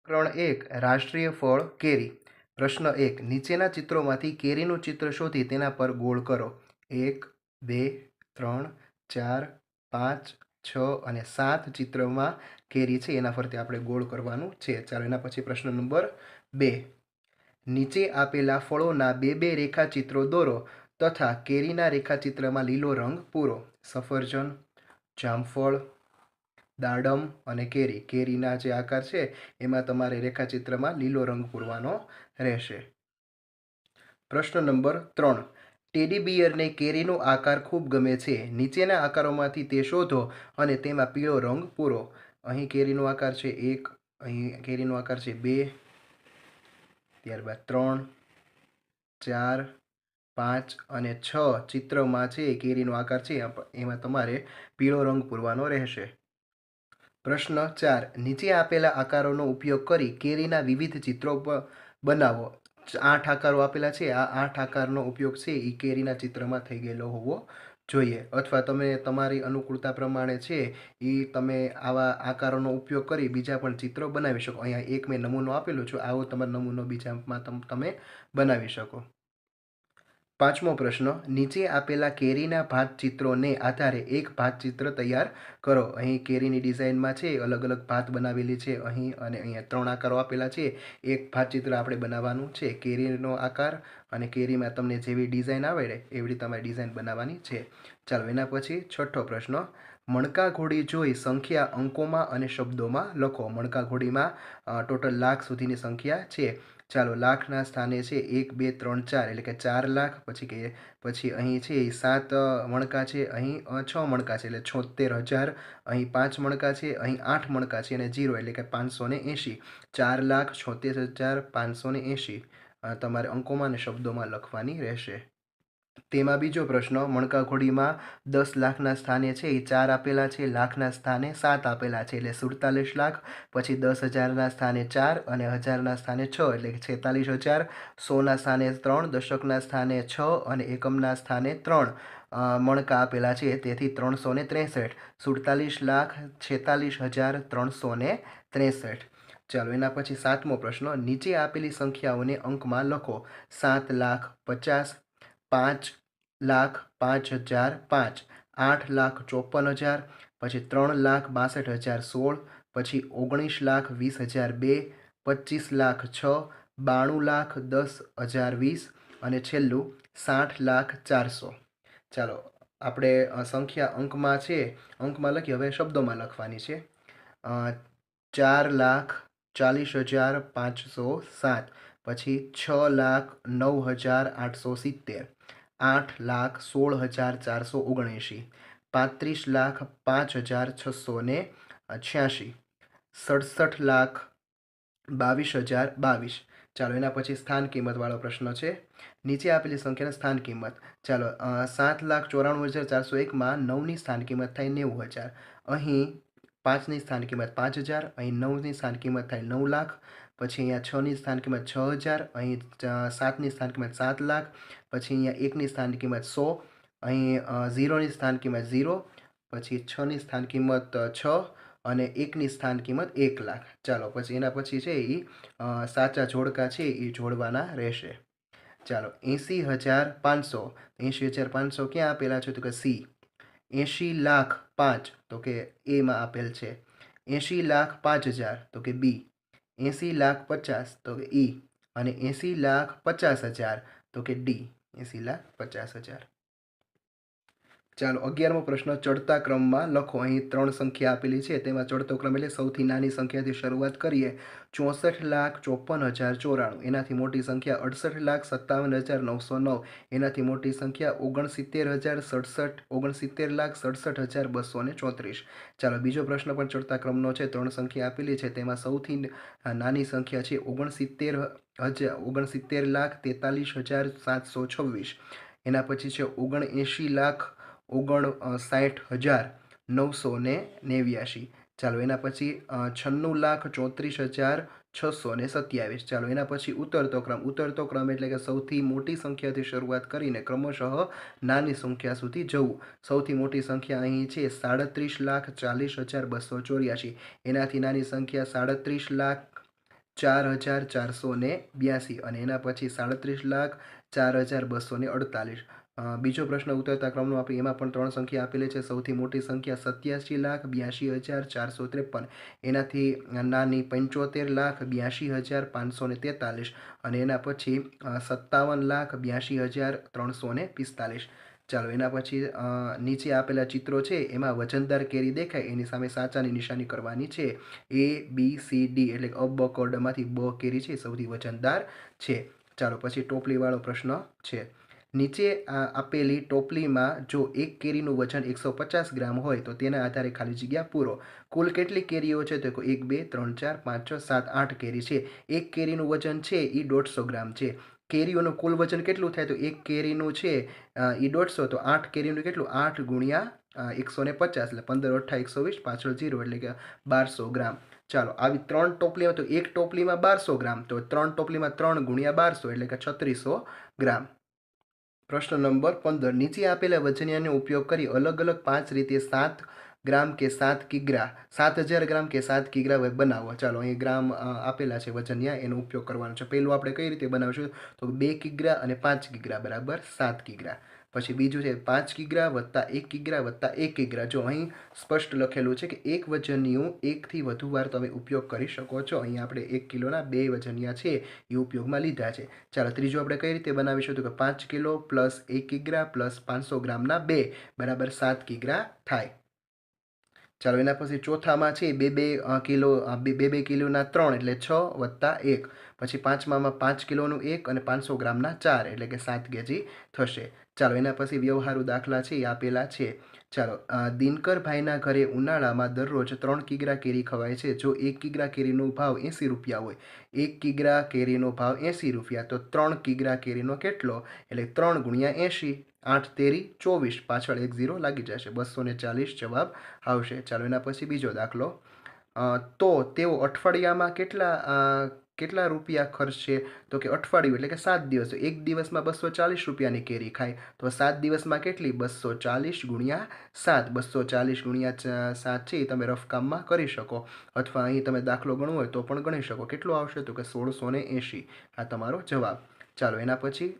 પ્રકરણ 1 રાષ્ટ્રીય ફળ કેરી। પ્રશ્ન 1 નીચેના ચિત્રોમાંથી કેરીનું ચિત્ર શોધી તેના પર ગોળ કરો। 1 2 3 4 5 6 અને 7 ચિત્રમાં કેરી છે એના ફરતે આપણે ગોળ કરવાનું છે। ચાલો એના પછી પ્રશ્ન નંબર 2 નીચે આપેલા ફળોના બે રેખાચિત્રો દોરો તથા કેરીના રેખાચિત્રમાં લીલો રંગ પૂરો। સફરજન, જામફળ, દાડમ અને કેરી। કેરીના જે આકાર છે એમાં તમારે રેખાચિત્રમાં લીલો રંગ પૂરવાનો રહેશે। પ્રશ્ન નંબર 3 ટેડી બિયરને કેરીનો આકાર ખૂબ ગમે છે। નીચેના આકારોમાંથી તે શોધો અને તેમાં પીળો રંગ પૂરો। અહીં કેરીનો આકાર છે 1, અહીં કેરીનો આકાર છે 2, ત્યારબાદ 3, 4, 5 અને 6 ચિત્રમાં છે કેરીનો આકાર છે એમાં તમારે પીળો રંગ પૂરવાનો રહેશે। પ્રશ્ન 4 નીચે આપેલા આકારોનો ઉપયોગ કરી કેરીના વિવિધ ચિત્રો બનાવો। 8 આકારો આપેલા છે, આ 8 આકારનો ઉપયોગ છે એ કેરીના ચિત્રમાં થઈ ગયેલો હોવો જોઈએ, અથવા તમે તમારી અનુકૂળતા પ્રમાણે છે એ તમે આવા આકારોનો ઉપયોગ કરી બીજા પણ ચિત્રો બનાવી શકો। અહીંયા એક મેં નમૂનો આપેલો છે, આવો તમારો નમૂનો બીજામાં તમે બનાવી શકો। પાંચમો પ્રશ્ન નીચે આપેલા કેરીના ભાતચિત્રોને આધારે એક ભાતચિત્ર તૈયાર કરો। અહીં કેરીની ડિઝાઇનમાં છે અલગ અલગ ભાત બનાવેલી છે અહીં, અને અહીંયા 3 આકારો આપેલા છે, એક ભાતચિત્ર આપણે બનાવવાનું છે। કેરીનો આકાર અને કેરીમાં તમને જેવી ડિઝાઇન આવડે એવી તમારે ડિઝાઇન બનાવવાની છે। ચાલો એના પછી છઠ્ઠો પ્રશ્ન મણકા ઘોડી જોઈ સંખ્યા અંકોમાં અને શબ્દોમાં લખો। મણકા ઘોડીમાં ટોટલ લાખ સુધીની સંખ્યા છે। ચાલો લાખના સ્થાને છે 1 2 3 4 એટલે કે 4 લાખ, પછી અહીં છે 7 મણકા છે, અહીં 6 મણકા છે એટલે 76,000, અહીં 5 મણકા છે, અહીં 8 મણકા છે અને 0 એટલે કે 580। 4,76,580 તમારે અંકોમાં અને શબ્દોમાં લખવાની રહેશે। તેમાં બીજો પ્રશ્ન મણકા ઘોડીમાં 10 લાખના સ્થાને છે એ 4 આપેલા છે, લાખના સ્થાને 7 આપેલા છે એટલે 47 લાખ, પછી 10,000ના સ્થાને 4 અને 1000ના સ્થાને 6 એટલે કે 46,000, 100ના સ્થાને 3, દશકના સ્થાને 6 અને એકમના સ્થાને 3 મણકા આપેલા છે, તેથી 363। 47,46,363। ચાલો એના પછી સાતમો પ્રશ્ન નીચે આપેલી સંખ્યાઓને અંકમાં લખો। 7,50,000, 5,05,005, 8,54,000, પછી 3,62,016, પછી 19,20,002, 25,06,000, 92,10,020 અને છેલ્લું 60,04,000। ચાલો આપણે સંખ્યા અંકમાં છે અંકમાં લખી, હવે શબ્દોમાં લખવાની છે। 4,40,507, પછી 6,09,870, 8,16,479, 35,05,686, 67,22,022। ચાલો એના પછી સ્થાન કિંમતવાળો પ્રશ્ન છે। નીચે આપેલી સંખ્યાની સ્થાન કિંમત। ચાલો 7,94,401માં 9ની સ્થાન કિંમત થાય 90,000, અહીં 5ની સ્થાન કિંમત 5,000, અહીં 9ની સ્થાન કિંમત થાય 9 લાખ, પછી અહીંયા 6ની સ્થાન કિંમત 6,000, અહીં 7ની સ્થાન કિંમત 7 લાખ, પછી અહીંયા 1ની સ્થાન કિંમત 100, અહીં 0ની સ્થાન કિંમત 0, પછી 6ની સ્થાન કિંમત 6 અને 1ની સ્થાન કિંમત 1 લાખ। ચાલો પછી એના પછી છે એ સાચા જોડકા છે એ જોડવાના રહેશે। ચાલો 80,500, 80,500 ક્યાં આપેલા છે તો કે સી। 80,05,000 તો કે એમાં આપેલ છે। 80,05,000 તો કે બી। 80,50,000 તો કે ઈ, અને 80,50,000 તો કે ડી। 80,50,000। ચાલો 11મો પ્રશ્ન ચડતા ક્રમમાં લખો। અહીં 3 સંખ્યા આપેલી છે તેમાં ચડતો ક્રમ એટલે સૌથી નાની સંખ્યાથી શરૂઆત કરીએ। 64,54,094, એનાથી મોટી સંખ્યા 68,57,909, એનાથી મોટી સંખ્યા 69,067, 69,67,234। ચાલો બીજો પ્રશ્ન પણ ચડતા ક્રમનો છે, 3 સંખ્યા આપેલી છે તેમાં સૌથી નાની સંખ્યા છે 69,43,47,726, એના પછી છે 79,59,989। ચાલો એના પછી 96,34,627। ચાલો એના પછી ઉતરતો ક્રમ એટલે કે સૌથી મોટી સંખ્યાથી શરૂઆત કરીને ક્રમશઃ નાની સંખ્યા સુધી જવું। સૌથી મોટી સંખ્યા અહીં છે 37,40,284, એનાથી નાની સંખ્યા 4,482 અને એના પછી 37,04,248. બીજો પ્રશ્ન ઉતરતા ક્રમનો આપી એમાં પણ 3 સંખ્યા આપેલી છે. સૌથી મોટી સંખ્યા 87,82,453, એનાથી નાની 75,82,543 અને એના પછી 57,82,345. ચાલો એના પછી નીચે આપેલા ચિત્રો છે એમાં વજનદાર કેરી દેખાય એની સામે સાચાની નિશાની કરવાની છે. ABCD એટલે અબકડમાંથી બ કેરી છે સૌથી વજનદાર છે. ચાલો પછી ટોપલીવાળો પ્રશ્ન છે. નીચે આપેલી ટોપલીમાં જો એક કેરીનું વજન 150 ગ્રામ હોય તો તેના આધારે ખાલી જગ્યા પૂરો. કુલ કેટલી કેરીઓ છે? તો 1 2 3 4 5 6 7 8 કેરી છે. એક કેરીનું વજન છે એ 150 ગ્રામ છે. કેરીઓનું કુલ વજન કેટલું થાય? તો એક કેરીનું છે એ 150, તો 8 કેરીનું કેટલું? 8 ગુણ્યા 150 એટલે 15 8 120, પાછળ 0 એટલે કે 1200 ગ્રામ. ચાલો આવી 3 ટોપલીમાં, તો એક ટોપલીમાં 1200 ગ્રામ, તો 3 ટોપલીમાં 3 ગુણ્યા 1200 એટલે કે 3600 ગ્રામ. પ્રશ્ન નંબર 15. નીચે આપેલા વજનિયાનો ઉપયોગ કરી અલગ અલગ 5 રીતે 7 ગ્રામ કે 7 કિગ્રા 7000 ગ્રામ કે 7 કિગ્રા બનાવો. ચાલો અહીં ગ્રામ આપેલા છે વજનિયા, એનો ઉપયોગ કરવાનો છે. પહેલું આપણે કઈ રીતે બનાવશું? તો 2 કિગ્રા અને 5 કિગ્રા બરાબર 7 કિગ્રા. પછી બીજું છે 5 કિગ્રા વત્તા 1 કિગ્રા વત્તા 1 કિગ્રા. જો અહીં સ્પષ્ટ લખેલું છે કે એક વજનિયું એકથી વધુ વાર તમે ઉપયોગ કરી શકો છો. અહીં આપણે 1 કિલોના 2 વજનિયા છે એ ઉપયોગમાં લીધા છે. ચાલો ત્રીજું આપણે કઈ રીતે બનાવીશું? તો કે 5 કિલો પ્લસ 1 કિગ્રા પ્લસ 500 ગ્રામના 2 બરાબર 7 કિગ્રા થાય. ચાલો એના પછી ચોથામાં છે 2 કિલોના 3 એટલે 6 વત્તા 1. પછી પાંચમામાં 5 કિલોનું 1 અને 500 ગ્રામના 4 એટલે કે 7 કેજી થશે. ચાલો એના પછી વ્યવહારુ દાખલા છે એ આપેલા છે. ચાલો દિનકરભાઈના ઘરે ઉનાળામાં દરરોજ 3 કિગ્રા કેરી ખવાય છે. જો 1 કિગ્રા કેરીનો ભાવ 80 રૂપિયા હોય, 1 કિગ્રા કેરીનો ભાવ 80 રૂપિયા, તો 3 કિગ્રા કેરીનો કેટલો? એટલે 3 ગુણ્યા 80, 8 તેરી 24, પાછળ 1 0 લાગી જશે, 240 જવાબ આવશે. ચાલો એના પછી બીજો દાખલો. તો તેઓ અઠવાડિયામાં કેટલા રૂપિયા ખર્ચશે? તો કે અઠવાડિયું એટલે કે 7 દિવસ. એક દિવસમાં 240 રૂપિયાની કેરી ખાય, તો 7 દિવસમાં કેટલી? 240 ગુણ્યા 7. 240 ગુણ્યા 7 છે એ તમે રફકામમાં કરી શકો, અથવા અહીં તમે દાખલો ગણવો હોય તો પણ ગણી શકો. કેટલું આવશે? તો કે 1680. આ તમારો જવાબ. ચાલો એના પછી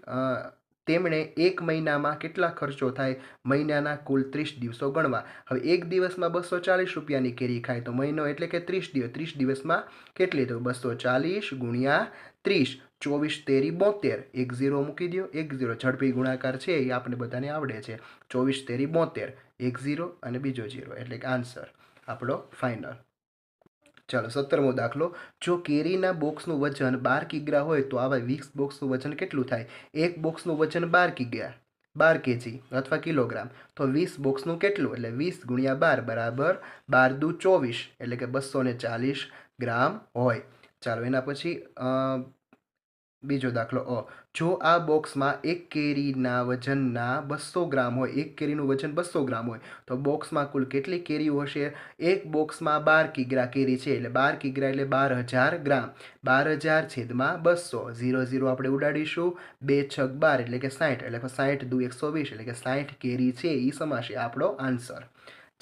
તેમણે એક મહિનામાં કેટલા ખર્ચો થાય? મહિનાના કુલ 30 દિવસો ગણવા. હવે એક દિવસમાં 240 રૂપિયાની કેરી ખાય, તો મહિનો એટલે કે 30 દિવસ. 30 દિવસમાં કેટલી? તો 240 ગુણ્યા 30, 24 તેરી 72, 1 0 મૂકી દો. 1 0 ઝડપી ગુણાકાર છે એ આપણે બધાને આવડે છે. 24 તેરી 72, 1 0 અને બીજો 0 એટલે કે આન્સર આપણો ફાઇનલ. ચાલો 17મો દાખલો. જો કેરીના બોક્સનું વજન 12 કિગ્રા હોય તો આવા 20 બોક્સનું વજન કેટલું થાય? એક બોક્સનું વજન 12 કિગ્રા 12 કેજી અથવા કિલોગ્રામ, તો 20 બોક્સનું કેટલું? એટલે 20 ગુણ્યા 12 બરાબર 12 દુ 24 એટલે કે 240 ગ્રામ હોય. ચાલો એના પછી બીજો દાખલો જો આ બોક્સમાં એક કેરીના વજનના 200 ગ્રામ હોય, એક કેરીનું વજન 200 ગ્રામ હોય, તો બોક્સમાં કુલ કેટલી કેરીઓ હશે? એક બોક્સમાં 12 કિગ્રા કેરી છે એટલે 12 કિગ્રા એટલે 12,000 ગ્રામ. 12,000 છેદમાં 200, 0 0 આપણે ઉડાડીશું. 2 છગ 12 એટલે કે 60, એટલે 60 દુ 120 એટલે કે 60 કેરી છે એ સમાશે આપણો આન્સર.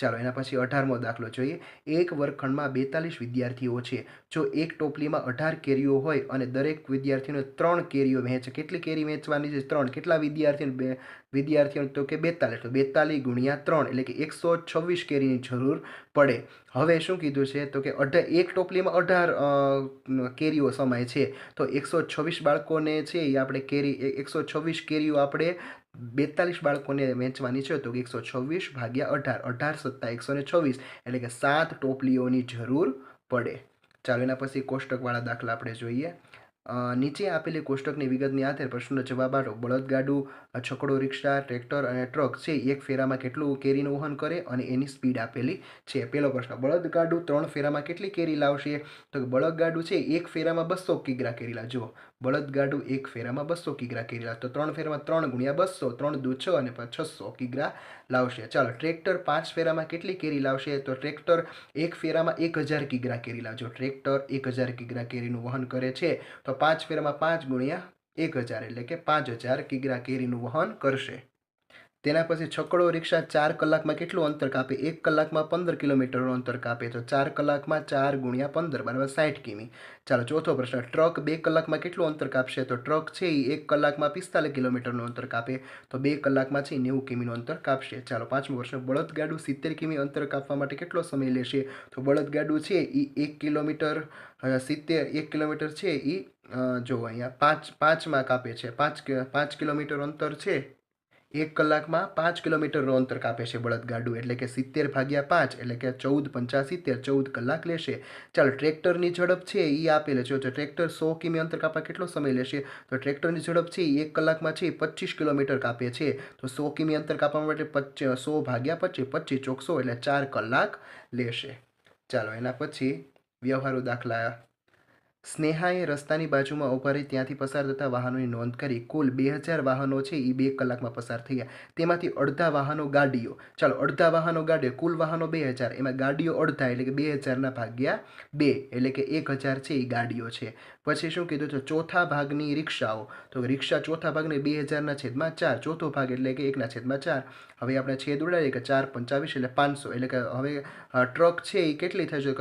ચાલો એના પછી 18મો દાખલો જોઈએ. એક વર્ગખંડમાં 42 વિદ્યાર્થીઓ છે. જો એક ટોપલીમાં 18 કેરીઓ હોય અને દરેક વિદ્યાર્થીને 3 કેરીઓ વહેંચે, કેટલી કેરી વહેંચવાની છે? 3. કેટલા વિદ્યાર્થીઓને? તો કે 42. તો 42 ગુણ્યા 3 એટલે કે 126 કેરીની જરૂર પડે. હવે શું કીધું છે? તો કે એક ટોપલીમાં 18 કેરીઓ સમાય છે, તો 126 બાળકોને છે એ આપણે 126 કેરીઓ આપણે 42 બાળકોને વહેંચવાની છે, તો 126 ભાગ્યા 18, 18 સત્તા 126 એટલે કે 7 ટોપલીઓની જરૂર પડે. ચાલો એના પછી કોષ્ટકવાળા દાખલા આપણે જોઈએ. નીચે આપેલી કોષ્ટકની વિગતની આધારે પ્રશ્નનો જવાબ આપો. બળદગાડું, છકડો, રિક્ષા, ટ્રેક્ટર અને ટ્રક છે એક ફેરામાં કેટલું કેરીનું વહન કરે અને એની સ્પીડ આપેલી છે. પહેલો પ્રશ્ન, બળદગાડું 3 ફેરામાં કેટલી કેરી લાવશે? તો બળદગાડું છે એક ફેરામાં 200 કિગ્રા કેરી લાવે. જુઓ, બળદગાડું એક ફેરામાં 200 કિગ્રા કેરી લાવે, તો 3 ફેરામાં 3 ગુણ્યા 200, 3 દુ 6 અને 600 કિગ્રા લાવશે. ચાલો ટ્રેક્ટર 5 ફેરામાં કેટલી કેરી લાવશે? તો ટ્રેક્ટર એક ફેરામાં 1000 કિગ્રા કેરી લાવજો. ટ્રેક્ટર 1000 કિગ્રા કેરીનું વહન કરે છે, તો 5 ફેરામાં 5 ગુણ્યા 1000 એટલે કે 5000 કિગ્રા કેરીનું વહન કરશે. તેના પછી છકડો રિક્ષા 4 કલાકમાં કેટલું અંતર કાપે? 1 કલાકમાં 15 કિલોમીટરનું અંતર કાપે. તો 4 કલાકમાં 4 ગુણ્યા 15 બરાબર 60 કિમી. ચાલો ચોથો પ્રશ્ન, ટ્રક 2 કલાકમાં કેટલું અંતર કાપશે? તો ટ્રક છે એ 1 કલાકમાં 45 કિલોમીટરનું અંતર કાપે. તો 2 કલાકમાં છે 90 કિમીનું અંતર કાપશે. ચાલો પાંચમો પ્રશ્ન, બળદગાડું 70 કિમી અંતર કાપવા માટે કેટલો સમય લેશે? તો બળદગાડું છે એ 1 કિલોમીટર 1 કિલોમીટર છે એ જો અહીંયા પાંચમાં કાપે છે. 5 કિલોમીટર અંતર છે 1 કલાકમાં 5 કિલોમીટરનું અંતર કાપે છે બળદગાડું, એટલે કે 70 ભાગ્યા 5 એટલે કે 14×5 = 14 કલાક લેશે. ચાલો ટ્રેક્ટરની ઝડપ છે એ આપેલ છે. તો ટ્રેક્ટર 100 કિમી અંતર કાપવા કેટલો સમય લેશે? તો ટ્રેક્ટરની ઝડપ છે એ 1 કલાકમાં છે 25 કિલોમીટર કાપે છે. તો 100 કિમી અંતર કાપવા માટે 100 ભાગ્યા 25 25 ચોક 100 એટલે 4 કલાક લેશે. ચાલો એના પછી વ્યવહારુ દાખલા. સ્નેહાએ રસ્તાની બાજુમાં ઊભા રહી ત્યાંથી પસાર થતા વાહનોની નોંધ કરી. કુલ 2000 વાહનો છે એ 2 કલાકમાં પસાર થયા. તેમાંથી અડધા વાહનો ગાડીઓ. ચાલો અડધા વાહનો ગાડીઓ, કુલ વાહનો 2000, એમાં ગાડીઓ અડધા એટલે કે 2000 ભાગ્યા 2 એટલે કે 1000 છે એ ગાડીઓ છે. પછી શું કીધું? તો ચોથા ભાગની રિક્ષાઓ. તો રિક્ષા ચોથા ભાગને 2000/4, ચોથો ભાગ એટલે કે 1/4. હવે આપણે છેદ ઉડાડીએ કે 4 × 25 એટલે 500, એટલે કે હવે ટ્રક છે એ કેટલી થશે?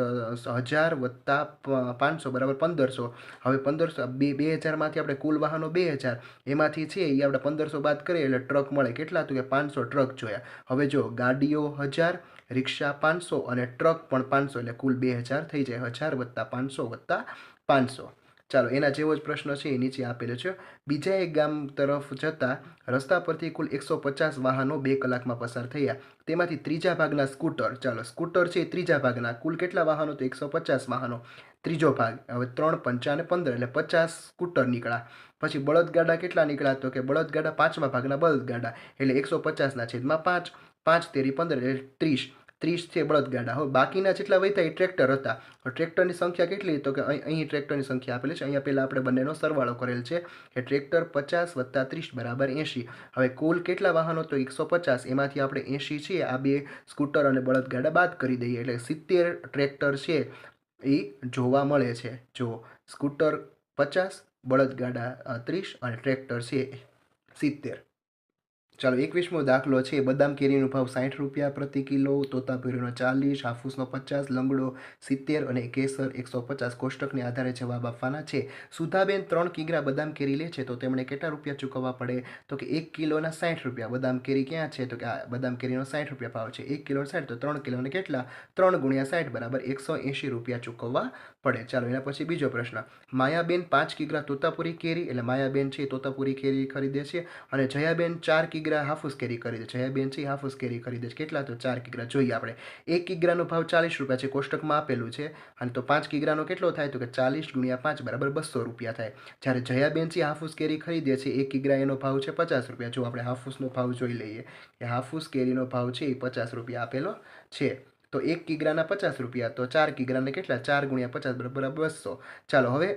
1000 + 500 બરાબર 1500. હવે 1500 2000માંથી આપણે કુલ વાહનો 2000, એમાંથી છે એ આપણે 1500 બાદ કરીએ એટલે ટ્રક મળે. કેટલા? તો કે 500 ટ્રક જોયા. હવે જો ગાડીઓ 1000, રિક્ષા 500 અને ટ્રક પણ 500 એટલે કુલ 2000 થઈ જાય. 1000 + 500 + 500. ચાલો એના જેવો જ પ્રશ્ન છે એ નીચે આપેલો છે. બીજા એક ગામ તરફ જતા રસ્તા પરથી કુલ 150 વાહનો 2 કલાકમાં પસાર થયા. તેમાંથી ત્રીજા ભાગના સ્કૂટર. ચાલો સ્કૂટર છે ત્રીજા ભાગના, કુલ કેટલા વાહનો? તો 150 વાહનો. ત્રીજો ભાગ, હવે 3 × 5 = 15 એટલે 50 સ્કૂટર નીકળ્યા. પછી બળદગાડા કેટલા નીકળ્યા? તો કે બળદગાડા પાંચમા ભાગના બળદગાડા એટલે 150/5, 5 તેરી 15 એટલે 30 છે બળદગાડા. હવે બાકીના જેટલા વધ્યા એ ટ્રેક્ટર હતા. ટ્રેક્ટરની સંખ્યા કેટલી? તો કે અહીં ટ્રેક્ટરની સંખ્યા આપેલી છે. અહીંયા પહેલાં આપણે બંનેનો સરવાળો કરેલ છે કે ટ્રેક્ટર 50 + 30 બરાબર 80. હવે કુલ કેટલા વાહનો? તો 150, એમાંથી આપણે 80 છે આ બે સ્કૂટર અને બળદગાડા બાદ કરી દઈએ એટલે 70 ટ્રેક્ટર છે એ જોવા મળે છે. જો સ્કૂટર 50, બળદગાડા 30 અને ટ્રેક્ટર છે 70. ચાલો 21મો દાખલો છે. બદામ કેરીનો ભાવ 60 રૂપિયા પ્રતિ કિલો, તોતાપુરીનો 40, હાફૂસનો 50, લંગડો 70 અને કેસર 150. કોષ્ટકને આધારે જવાબ આપવાના છે. સુધાબેન 3 કિગ્રા બદામ કેરી લે છે તો તેમણે કેટલા રૂપિયા ચૂકવવા પડે? તો કે 1 કિલોના 60 રૂપિયા. બદામ કેરી ક્યાં છે? તો કે આ બદામ કેરીનો 60 રૂપિયા ભાવ છે. 1 કિલો 60 તો 3 કિલોને કેટલા? 3 × 60 બરાબર 180 રૂપિયા ચૂકવવા પડે. ચાલો એના પછી બીજો પ્રશ્ન. માયાબેન 5 કિગ્રા તોતાપુરી કેરી, એટલે માયાબેન છે તોતાપુરી કેરી ખરીદે છે, અને જયાબેન 4 કિગ્રા હાફૂસ કેરી ખરીદે છે. જયાબેન છે હાફૂસ કેરી ખરીદે છે. કેટલા? તો 4 કિગ્રા. જોઈએ આપણે. 1 કિગ્રાનો ભાવ 40 રૂપિયા છે, કોષ્ટકમાં આપેલું છે. અને તો 5 કિગ્રાનો કેટલો થાય? તો કે 40 × 5 બરાબર 200 રૂપિયા થાય. જ્યારે જયાબેન છે હાફૂસ કેરી ખરીદે છે 1 કિગ્રા, એનો ભાવ છે 50 રૂપિયા. જો આપણે હાફૂસનો ભાવ જોઈ લઈએ કે હાફૂસ કેરીનો ભાવ છે એ 50 રૂપિયા આપેલો છે. તો 1 કિગ્રાના 50 રૂપિયા, તો 4 કિગ્રાને કેટલા? 4 × 50 બરાબર 200. ચાલો હવે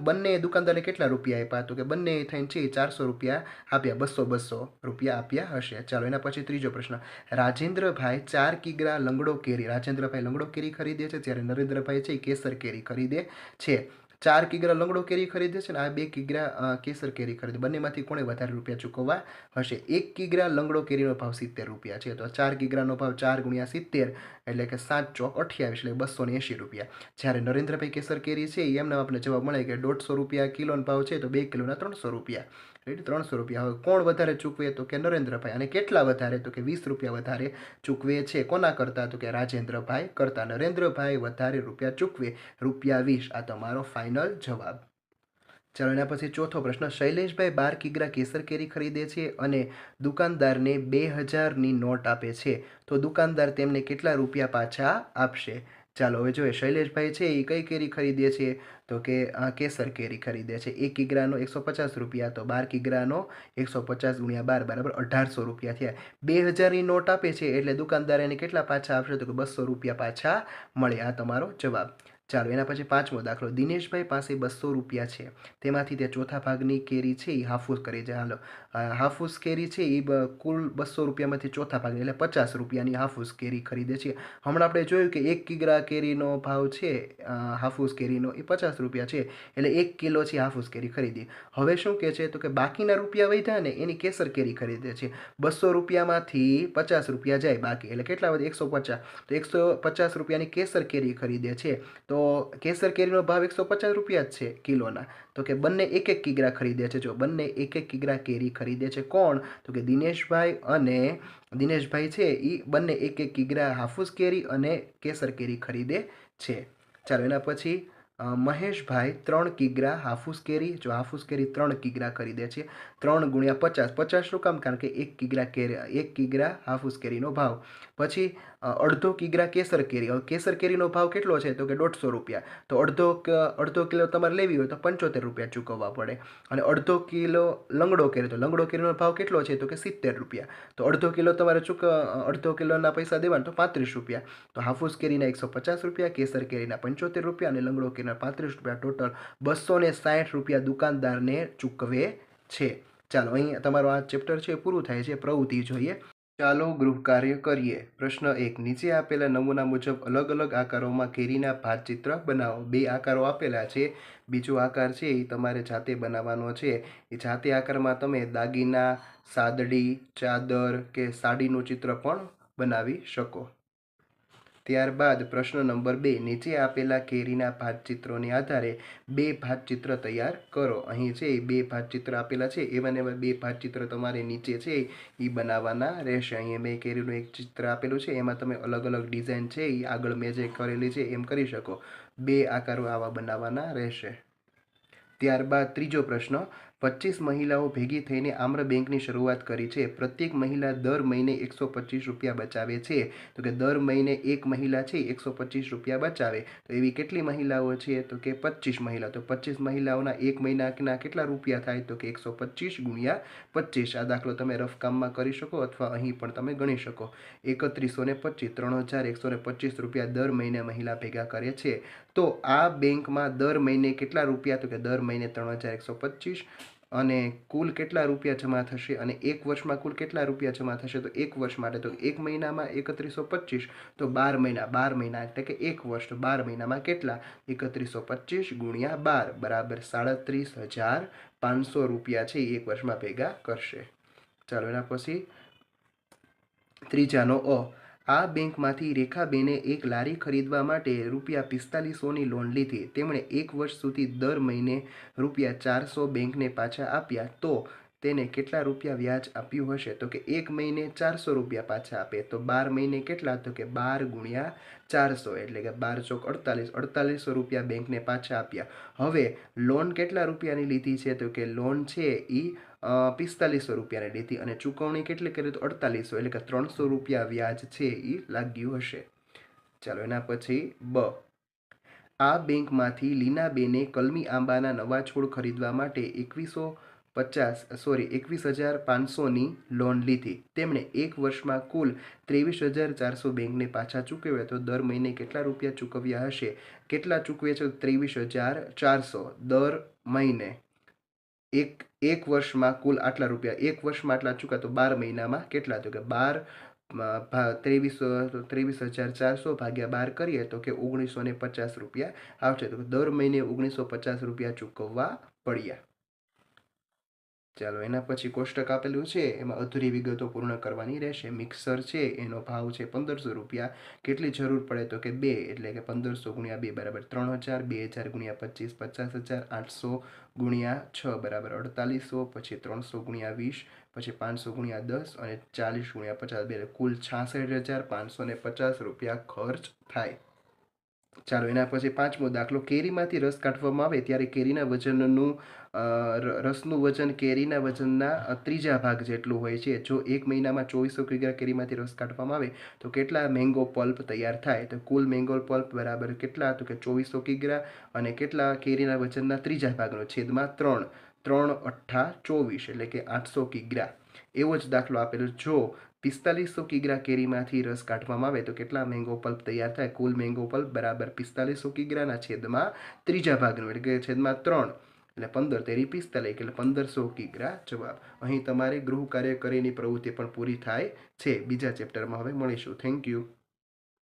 બંને દુકાનદારે કેટલા રૂપિયા આપ્યા? તો કે બંને થઈને છે 400 રૂપિયા આપ્યા. 200 રૂપિયા આપ્યા હશે. ચાલો એના પછી ત્રીજો પ્રશ્ન. રાજેન્દ્રભાઈ 4 કિગ્રા લંગડો કેરી, રાજેન્દ્રભાઈ લંગડો કેરી ખરીદે છે, જ્યારે નરેન્દ્રભાઈ છે કેસર કેરી ખરીદે છે. 4 કિગ્રા લંગડો કેરી ખરીદે છે ને આ 2 કિગ્રા કેસર કેરી ખરીદે. બંનેમાંથી કોણે વધારે રૂપિયા ચૂકવવા હશે? 1 કિગ્રા લંગડો કેરીનો ભાવ 70 રૂપિયા છે. તો 4 કિગ્રાનો ભાવ 4 × 70 એટલે કે 7 ચોક 28 એટલે 280 રૂપિયા. જ્યારે નરેન્દ્રભાઈ કેસર કેરી છે એમને આપણે જવાબ મળે કે 150 રૂપિયા કિલોનો ભાવ છે, તો 2 કિલોના 300 રૂપિયા. રાઈટ, 300 રૂપિયા. હવે કોણ વધારે ચૂકવે? તો કે નરેન્દ્રભાઈ. અને કેટલા વધારે? તો કે 20 રૂપિયા વધારે ચૂકવે છે. કોના કરતાં? તો કે રાજેન્દ્રભાઈ કરતાં. નરેન્દ્રભાઈ વધારે રૂપિયા ચૂકવે, ₹20. આ તમારો ફાઇનલ જવાબ. ચાલો એના પછી ચોથો પ્રશ્ન. શૈલેષભાઈ 12 કિગ્રા કેસર કેરી ખરીદે છે અને દુકાનદારને 2000ની નોટ આપે છે, તો દુકાનદાર તેમને કેટલા રૂપિયા પાછા આપશે? ચાલો હવે જોઈએ. શૈલેષભાઈ છે એ કઈ કેરી ખરીદે છે? તો કે કેસર કેરી ખરીદે છે. 1 કિગ્રાનો 150 રૂપિયા, તો 12 કિગ્રાનો 150 × 12 બરાબર 1800 રૂપિયા થયા. 2000ની નોટ આપે છે એટલે દુકાનદાર એને કેટલા પાછા આપશે? તો કે 200 રૂપિયા પાછા મળે. આ તમારો જવાબ. ચાલો એના પછી પાંચમો દાખલો, દિનેશભાઈ પાસે 200 રૂપિયા છે, તેમાંથી તે ચોથા ભાગની કેરી છે એ હાફૂસ કરી છે. હાલો, હાફૂસ કેરી છે એ કુલ 200 રૂપિયામાંથી ચોથા ભાગ એટલે 50 રૂપિયાની હાફૂસ કેરી ખરીદે છે. હમણાં આપણે જોયું કે 1 કિગ્રા કેરીનો ભાવ છે હાફૂસ કેરીનો એ 50 રૂપિયા છે, એટલે 1 કિલો છે હાફૂસ કેરી ખરીદી. હવે શું કહે છે તો કે બાકીના રૂપિયા વધ્યા ને એની કેસર કેરી ખરીદે છે. 200 રૂપિયામાંથી 50 રૂપિયા જાય બાકી, એટલે કેટલા વધે 150, તો 150 રૂપિયાની કેસર કેરી ખરીદે છે. તો કેસર કેરીનો ભાવ 150 રૂપિયા જ છે કિલોના, તો કે બંને 1-1 કિગ્રા ખરીદે છે. જો બંને 1-1 કિગ્રા કેરી ખરીદે છે. કોણ? તો કે દિનેશભાઈ અને દિનેશભાઈ છે એ બંને 1-1 કિગ્રા હાફૂસ કેરી અને કેસર કેરી ખરીદે છે. ચાલો એના પછી મહેશભાઈ 3 કિગ્રા હાફૂસ કેરી, જો હાફૂસ કેરી 3 કિગ્રા ખરીદે છે. 3 ગુણ્યા 50, 50 શું કામ? કારણ કે 1 કિગ્રા કેરી, 1 કિગ્રા હાફૂસ કેરીનો ભાવ. પછી અડધો કિગ્રા કેસર કેરી. હવે કેસર કેરીનો ભાવ કેટલો છે તો કે 150 રૂપિયા, તો અડધો કિલો તમારે લેવી હોય તો 75 રૂપિયા ચૂકવવા પડે. અને અડધો કિલો લંગડો કેરી, તો લંગડો કેરીનો ભાવ કેટલો છે તો કે 70 રૂપિયા, તો અડધો કિલો તમારે અડધો કિલોના પૈસા દેવાના તો 35 રૂપિયા. તો હાફૂસ કેરીના 150 રૂપિયા, કેસર કેરીના 75 રૂપિયા અને લંગડો કેરીના 35 રૂપિયા, ટોટલ 260 રૂપિયા દુકાનદારને ચૂકવે છે. ચાલો અહીં તમારું આ ચેપ્ટર છે પૂરું થાય છે. પ્રવૃત્તિ જોઈએ. ચાલો ગૃહ કાર્ય કરીએ. પ્રશ્ન 1, નીચે આપેલા નમૂના મુજબ અલગ અલગ આકારોમાં કેરીના ભાતચિત્ર બનાવો. 2 આકારો આપેલા છે, બીજો આકાર છે એ તમારે જાતે બનાવવાનો છે. એ જાતે આકારમાં તમે દાગીના, સાદડી, ચાદર કે સાડીનું ચિત્ર પણ બનાવી શકો. ત્યારબાદ પ્રશ્ન નંબર 2, નીચે આપેલા કેરીના ભાતચિત્રોને આધારે 2 ભાતચિત્ર તૈયાર કરો. અહીં છે 2 ભાતચિત્ર આપેલા છે, એવા ને એવા 2 ભાતચિત્ર તમારે નીચે છે એ બનાવવાના રહેશે. અહીં મેં કેરીનું એક ચિત્ર આપેલું છે, એમાં તમે અલગ અલગ ડિઝાઇન છે એ આગળ મેં જે કરેલી છે એમ કરી શકો. 2 આકારો આવા બનાવવાના રહેશે. ત્યારબાદ ત્રીજો પ્રશ્ન, 25 મહિલાઓ ભેગી થઈને આમ્ર બેંકની શરૂઆત કરી છે. પ્રત્યેક મહિલા દર મહિને 125 રૂપિયા બચાવે છે. તો કે દર મહિને એક મહિલા છે 125 રૂપિયા બચાવે, તો એવી કેટલી મહિલાઓ છે તો કે 25 મહિલા. તો 25 મહિલાઓના એક મહિનાના કેટલા રૂપિયા થાય તો કે 125 ગુણ્યા 25. આ દાખલો તમે રફકામમાં કરી શકો અથવા અહીં પણ તમે ગણી શકો. 3125, 3125 રૂપિયા દર મહિને મહિલા ભેગા કરે છે. તો આ બેંકમાં દર મહિને કેટલા રૂપિયા તો કે દર મહિને 3125, અને કુલ કેટલા રૂપિયા જમા થશે અને એક વર્ષમાં કુલ કેટલા રૂપિયા જમા થશે તો એક વર્ષ માટે તો એક મહિનામાં 3125, તો 12 મહિના, 12 મહિના એટલે કે એક વર્ષ, તો 12 મહિનામાં કેટલા 3125 ગુણ્યા 12 બરાબર 37,500 રૂપિયા છે એક વર્ષમાં ભેગા કરશે. ચાલો એના પછી ત્રીજાનો અ, આ બેંકમાંથી રેખાબેને એક લારી ખરીદવા માટે ₹4500ની લોન લીધી. તેમણે એક વર્ષ સુધી દર મહિને ₹400 બેંકને પાછા આપ્યા, તો તેને કેટલા રૂપિયા વ્યાજ આપ્યું હશે? તો કે એક મહિને 400 રૂપિયા પાછા આપે, તો 12 મહિને કેટલા તો કે 12 ગુણ્યા 400 એટલે કે 12 ચોક 48, 4800 રૂપિયા બેંકને પાછા આપ્યા. હવે લોન કેટલા રૂપિયાની લીધી છે તો કે લોન છે એ 4500 રૂપિયાની લીધી અને ચૂકવણી કેટલી કરી તો 4800, એટલે કે 300 રૂપિયા વ્યાજ છે એ લાગ્યું હશે. ચાલો એના પછી બ, આ બેંકમાંથી લીનાબેને કલમી આંબાના નવા છોડ ખરીદવા માટે 21,500ની લોન લીધી. તેમણે એક વર્ષમાં કુલ 23,400 બેંકને પાછા ચૂકવ્યા, તો દર મહિને કેટલા રૂપિયા ચૂકવ્યા હશે? કેટલા ચૂકવે છે? 23,400 દર મહિને. એક વર્ષમાં કુલ આટલા રૂપિયા, એક વર્ષમાં આટલા ચૂકવ્યા, તો 12 મહિનામાં કેટલા તો કે 23,400 ભાગ્યા 12 કરીએ તો કે 1950 રૂપિયા આવશે. તો દર મહિને 1950 રૂપિયા ચૂકવવા પડ્યા. ચાલો એના પછી કોષ્ટક આપેલું છે, એમાં અધૂરી વિગતો પૂર્ણ કરવાની રહેશે. મિક્સર છે એનો ભાવ છે 1500 રૂપિયા. કેટલી જરૂર પડે તો કે 2, એટલે કે 1500 ગુણ્યા 2 બરાબર 3000, 2000 ગુણ્યા 25 50,000, 800 ગુણ્યા 6 બરાબર 4800, પછી 300 ગુણ્યા 20, પછી 500 ગુણ્યા 10 અને 40 ગુણ્યા 50, એટલે કુલ 66,550 રૂપિયા ખર્ચ થાય. ચાલો એના પછી પાંચમો દાખલો, કેરીમાંથી રસ કાઢવામાં આવે ત્યારે કેરીના વજનનું રસનું વજન કેરીના વજનના ત્રીજા ભાગ જેટલું હોય છે. જો એક મહિનામાં 2400 કિગ્રા કેરીમાંથી રસ કાઢવામાં આવે તો કેટલા મેંગો પલ્પ તૈયાર થાય? તો કુલ મેંગો પલ્પ બરાબર કેટલા તો કે 2400 કિગ્રા અને કેટલા કેરીના વજનના ત્રીજા ભાગનો છેદમાં 3, 3 × 8 = 24, એટલે કે 800 કિગ્રા. એવો જ દાખલો આપેલો, જો 4500 કિગ્રા કેરીમાંથી રસ કાઢવામાં આવે તો કેટલા મેંગો પલ્પ તૈયાર થાય? કુલ મેંગો પલ્પ બરાબર 4500 કિગ્રાના છેદમાં ત્રીજા ભાગનું, એટલે કે છેદમાં 3, એટલે 15 તેરી 45, એટલે 1500 કિગ્રા જવાબ. અહીં તમારે ગૃહ કાર્ય કરીને પ્રવૃત્તિ પણ પૂરી થાય છે. બીજા ચેપ્ટરમાં હવે મળીશું. Thank you.